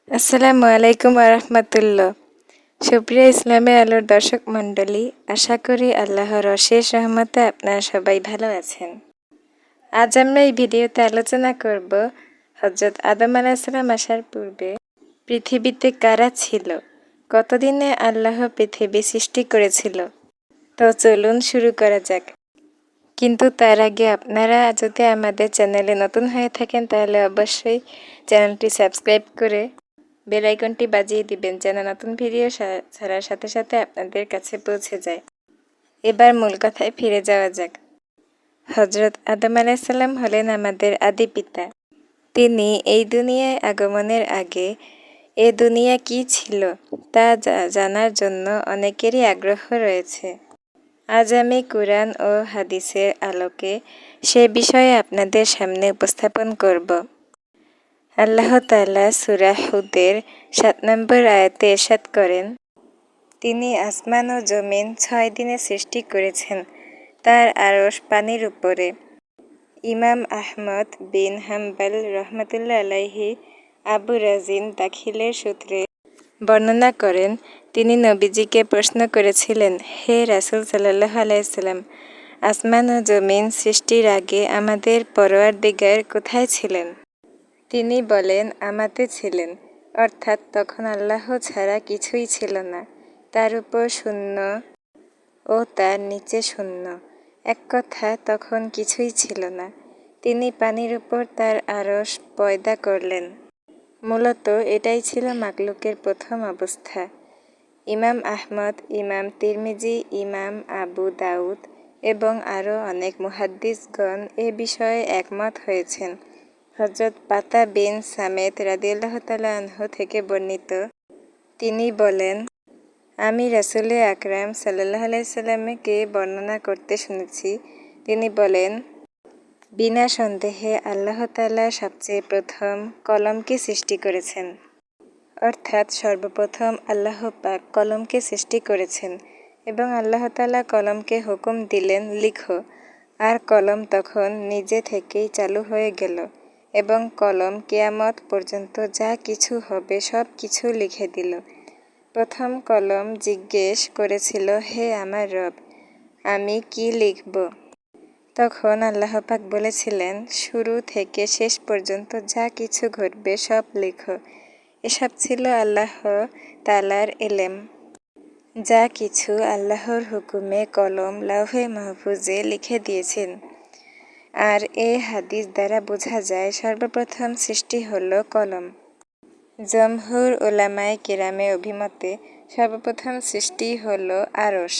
আসসালামু আলাইকুম আরহামাতুল্লাহ। সুপ্রিয় ইসলামী আলোর দর্শক মণ্ডলী, আশা করি আল্লাহর অশেষ রহমতে আপনারা সবাই ভালো আছেন। আজ আমরা এই ভিডিওতে আলোচনা করব হযরত আদম আলাইহিসসালাম আসার পূর্বে পৃথিবীতে কারা ছিল, কতদিনে আল্লাহ পৃথিবী সৃষ্টি করেছিল। তো চলুন শুরু করা যাক। কিন্তু তার আগে আপনারা যদি আমাদের চ্যানেলে নতুন হয়ে থাকেন তাহলে অবশ্যই চ্যানেলটি সাবস্ক্রাইব করে বেল আইকনটি বাজিয়ে দিবেন যেন নতুন ভিডিও ছাড়ার সাথে সাথে আপনাদের কাছে পৌঁছে যায়। এবার মূল কথায় ফিরে যাওয়া যাক। হযরত আদম আলাইহিসসালাম হলেন আমাদের আদি পিতা। তিনি এই দুনিয়ায় আগমনের আগে এ দুনিয়া কি ছিল তা জানার জন্য অনেকেরই আগ্রহ রয়েছে। আজ আমি কুরআন ও হাদিসের আলোকে সে বিষয়ে আপনাদের সামনে উপস্থাপন করব। আল্লাহ তাআলা সূরা হুদের ৭ নম্বর আয়াতে ইরশাদ করেন, তিনি আসমান ও জমিন ৬ দিনে সৃষ্টি করেছেন, তার আরশ পানির উপরে। ইমাম আহমদ বিন হাম্বল রহমাতুল্লাহ আলাইহি আবু রাজিন দাখিলের সূত্রে বর্ণনা করেন, তিনি নবীজিকে প্রশ্ন করেছিলেন, হে রাসূল সাল্লাল্লাহু আলাইহি ওয়াসাল্লাম, আসমান ও জমিন সৃষ্টির আগে আমাদের পরওয়ারদিগার কোথায় ছিলেন? তিনি বলেন, আমাতে ছিলেন, অর্থাৎ তখন আল্লাহ ছাড়া কিছুই ছিল না, তার উপর শূন্য ও তার নিচে শূন্য, এক কথা তখন কিছুই ছিল না। তিনি পানির উপর তার আরশ পয়দা করলেন। মূলত এটাই ছিল মাখলুকের প্রথম অবস্থা। ইমাম আহমদ, ইমাম তিরমিজি, ইমাম আবু দাউদ এবং আরও অনেক মুহাদ্দিসগণ এ বিষয়ে একমত হয়েছেন। হযরত পাতা বিন সামেত রাদিয়াল্লাহু তাআলা আনহু থেকে বর্ণিত, তিনি বলেন, আমি রাসূল আকরাম সাল্লাল্লাহু আলাইহি ওয়াসাল্লামকে বর্ণনা করতে শুনেছি। তিনি বলেন, বিনা সন্দেহে আল্লাহ তাআলা সবচেয়ে প্রথম কলমকে সৃষ্টি করেছেন। অর্থাৎ সর্বপ্রথম আল্লাহ পাক কলমকে সৃষ্টি করেছেন এবং আল্লাহ তাআলা কলমকে হুকুম দিলেন, লিখো, আর কলম তখন নিজে থেকেই চালু হয়ে গেল এবং কলম কিয়ামত পর্যন্ত যা কিছু হবে সব কিছু লিখে দিল। প্রথম কলম জিজ্ঞেস করেছিল, হে আমার রব, আমি কি লিখব? তখন আল্লাহ পাক বলেছিলেন, শুরু থেকে শেষ পর্যন্ত যা কিছু ঘটবে সব লিখো। এসব ছিল আল্লাহ তাআলার ইলম। যা কিছু আল্লাহর হুকুমে কলম লাউহে মাহফুজে লিখে দিয়েছেন। আর এ হাদিস দ্বারা বোঝা যায় সর্বপ্রথম সৃষ্টি হলো কলম। জমহুর উলামায়ে কিরামের অভিমতে সর্বপ্রথম সৃষ্টি হলো আরশ।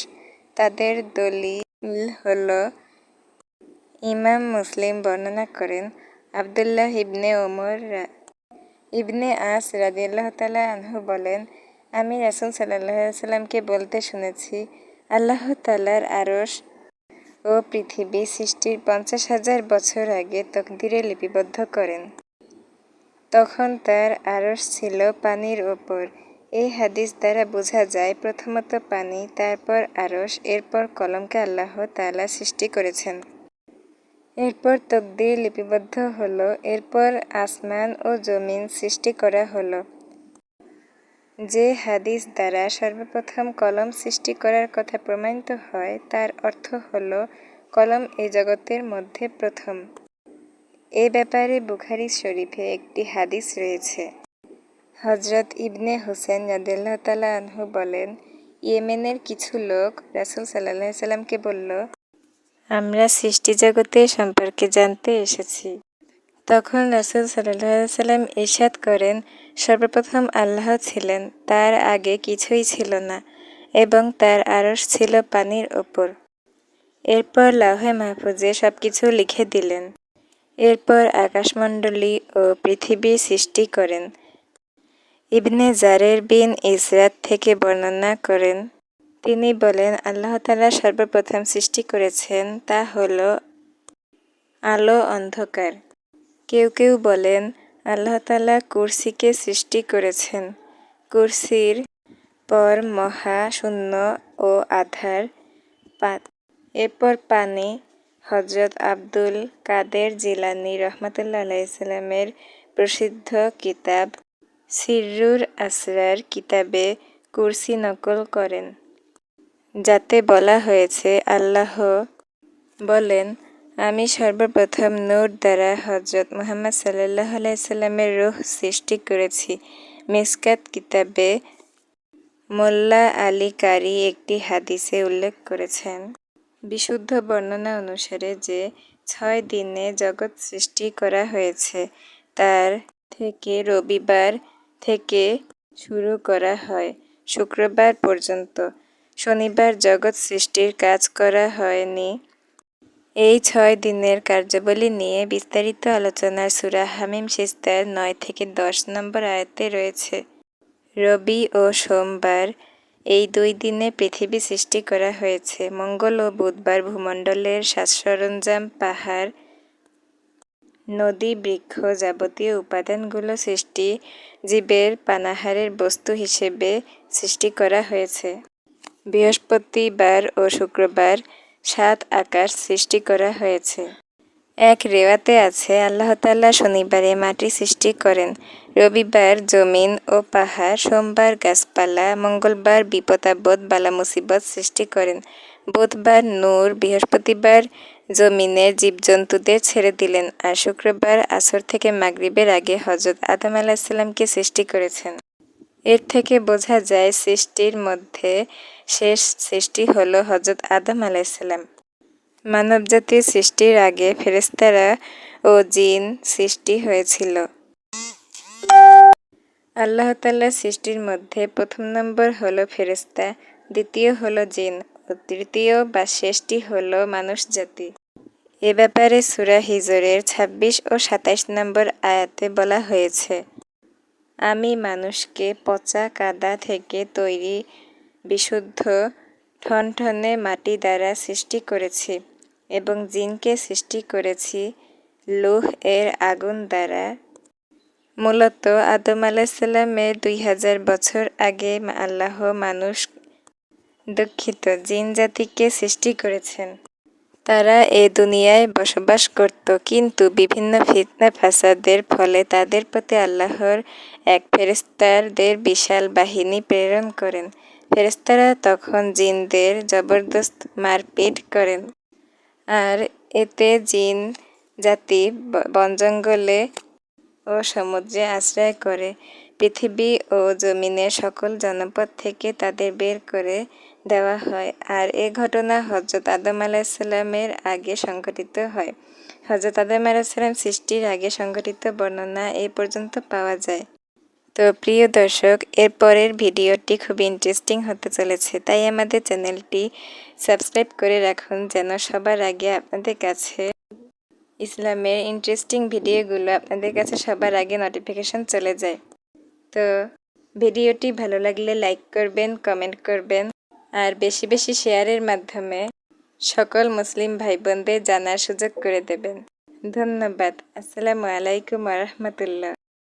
তাদের দলিল হলো, ইমাম মুসলিম বর্ণনা করেন, আবদুল্লাহ ইবনে ওমর ইবনে আস রাদিয়াল্লাহু তাআলা আনহু বলেন, আমি রাসূল সাল্লাল্লাহু আলাইহি ওয়াসাল্লামকে বলতে শুনেছি, আল্লাহ তাআলার আরশ ও পৃথিবী সৃষ্টির ৫০,০০০ বছর আগে তকদিরে লিপিবদ্ধ করেন। তখন তার আরশ ছিল পানির ওপর। এই হাদিস দ্বারা বোঝা যায় প্রথমত পানি, তারপর আরশ, এরপর কলমকে আল্লাহ তাআলা সৃষ্টি করেছেন। এরপর তকদির লিপিবদ্ধ হলো, এরপর আসমান ও জমিন সৃষ্টি করা হলো। যে হাদিস দ্বারা সর্বপ্রথম কলম সৃষ্টি করার কথা প্রমাণিত হয় তার অর্থ হলো কলম এই জগতের মধ্যে প্রথম। এ ব্যাপারে বুখারী শরীফে একটি হাদিস রয়েছে। হযরত ইবনে হুসাইন রাদিয়াল্লাহু তাআলা আনহু বলেন, ইয়েমেনের কিছু লোক রাসূল সাল্লাল্লাহু আলাইহি ওয়াসাল্লামকে বলল, আমরা সৃষ্টি জগতের সম্পর্কে জানতে এসেছি। তখন রাসূল সাল্লাল্লাহু আলাইহি ওয়াসাল্লাম ইরশাদ করেন, সর্বপ্রথম আল্লাহ ছিলেন, তার আগে কিছুই ছিল না এবং তার আরশ ছিল পানির ওপর। এরপর লাউহে মাহফুজে সবকিছু লিখে দিলেন। এরপর আকাশমণ্ডলী ও পৃথিবী সৃষ্টি করেন। ইবনে জারের বিন ইসরাত থেকে বর্ণনা করেন, তিনি বলেন, আল্লাহ তাআলা সর্বপ্রথম সৃষ্টি করেছেন তা হলো আলো অন্ধকার। কেউ কেউ বলেন, আল্লাহ তাআলা কুরসিকে সৃষ্টি করেছেন। কুরসির পর মহা শূন্য ও আধার, এরপর পানি। হযরত আব্দুল কাদের জিলানী রহমাতুল্লাহ আলাইহির প্রসিদ্ধ কিতাব সিররুর আসরার কিতাবে কুরসি নকল করেন, যাতে বলা হয়েছে আল্লাহ বলেন, আমি সর্বপ্রথম নূর দ্বারা হযরত মুহাম্মদ সাল্লাল্লাহু আলাইহি সাল্লামের রূহ সৃষ্টি করেছি। মিশকাত কিতাবে মোল্লা আলী কারি একটি হাদিসে উল্লেখ করেছেন, বিশুদ্ধ বর্ণনা অনুসারে যে 6 দিনে জগৎ সৃষ্টি করা হয়েছে তার থেকে রবিবার থেকে শুরু করা হয় শুক্রবার পর্যন্ত। শনিবার জগৎ সৃষ্টির কাজ করা হয়নি। এই 6 দিনের কার্যাবলী নিয়ে বিস্তারিত আলোচনা সূরা হামিম সিজদার 9 থেকে 10 নম্বর আয়াতে রয়েছে। রবি ও সোমবার এই 2 দিনে পৃথিবী সৃষ্টি করা হয়েছে। মঙ্গল ও বুধবার ভূমণ্ডলের সাজ-সরঞ্জাম, পাহাড়, নদী, বৃক্ষ, যাবতীয় উপাদানগুলো সৃষ্টি জীবের পানাহারের বস্তু হিসেবে সৃষ্টি করা হয়েছে। বৃহস্পতিবার ও শুক্রবার 7 আকাশ সৃষ্টি করা হয়েছে। এক রেওয়াতে আছে আল্লাহ তাআলা শনিবারে মাটি সৃষ্টি করেন, রবিবার জমিন ও পাহাড়, সোমবার গাছপালা, মঙ্গলবার বিপদ-আপদ বালা মুসিবত সৃষ্টি করেন, বুধবার নূর, বৃহস্পতিবার জমিনের জীবজন্তুদের ছেড়ে দিলেন আর শুক্রবার আসর থেকে মাগরিবের আগে হযরত আদম আলাইহিস সালামকে সৃষ্টি করেছেন। এর থেকে বোঝা যায় সৃষ্টির মধ্যে শেষ সৃষ্টি হলো হযরত আদম আলাইহিস সালাম। মানবজাতির সৃষ্টির আগে ফেরেশতারা ও জিন সৃষ্টি হয়েছিল। আল্লাহ তাআলার সৃষ্টির মধ্যে প্রথম নম্বর হলো ফেরেশতা, দ্বিতীয় হলো জিন ও তৃতীয় বা শেষটি হলো মানুষজাতি। এ ব্যাপারে সূরা হিজরের 26 ও 27 নম্বর আয়াতে বলা হয়েছে, আমি মানুষকে পচা কাদা থেকে তৈরি বিশুদ্ধ ঠনঠনে মাটি দ্বারা সৃষ্টি করেছি এবং জিনকে সৃষ্টি করেছি লৌহ এর আগুন দ্বারা। মূলত আদম আলাইহিস সালামের 2000 বছর আগে আল্লাহ জিন জাতিকে সৃষ্টি করেছেন। তারা এ দুনিয়ায় বসবাস করত, কিন্তু বিভিন্ন ফিতনা ফাসাদের ফলে তাদের প্রতি আল্লাহর এক ফেরেশতাদের বিশাল বাহিনী প্রেরণ করেন। ফেরেশতারা তখন জিনদের জবরদস্ত মারপিট করেন আর এতে জিন জাতি বনজঙ্গলে ও সমুদ্রে আশ্রয় করে। পৃথিবী ও জমিনের সকল জনপদ থেকে তাদের বের করে দেওয়া হয় আর এ ঘটনা হযরত আদম আলাইহিস সালামের আগে সংঘটিত হয়। হযরত আদম আলাইহিস সালাম সৃষ্টির আগে সংঘটিত বর্ণনা এই পর্যন্ত পাওয়া যায়। তো প্রিয় দর্শক, এর পরের ভিডিওটি খুব ইন্টারেস্টিং হতে চলেছে, তাই আমাদের চ্যানেলটি সাবস্ক্রাইব করে রাখুন যেন সবার আগে আপনাদের কাছে ইসলামের ইন্টারেস্টিং ভিডিওগুলো আপনাদের কাছে সবার আগে নোটিফিকেশন চলে যায়। তো ভিডিওটি ভালো লাগলে লাইক করবেন, কমেন্ট করবেন আর বেশি বেশি শেয়ারের মাধ্যমে সকল মুসলিম ভাই বোনদের জানার সুযোগ করে দেবেন। ধন্যবাদ। আসসালামু আলাইকুম ওয়া রাহমাতুল্লাহ।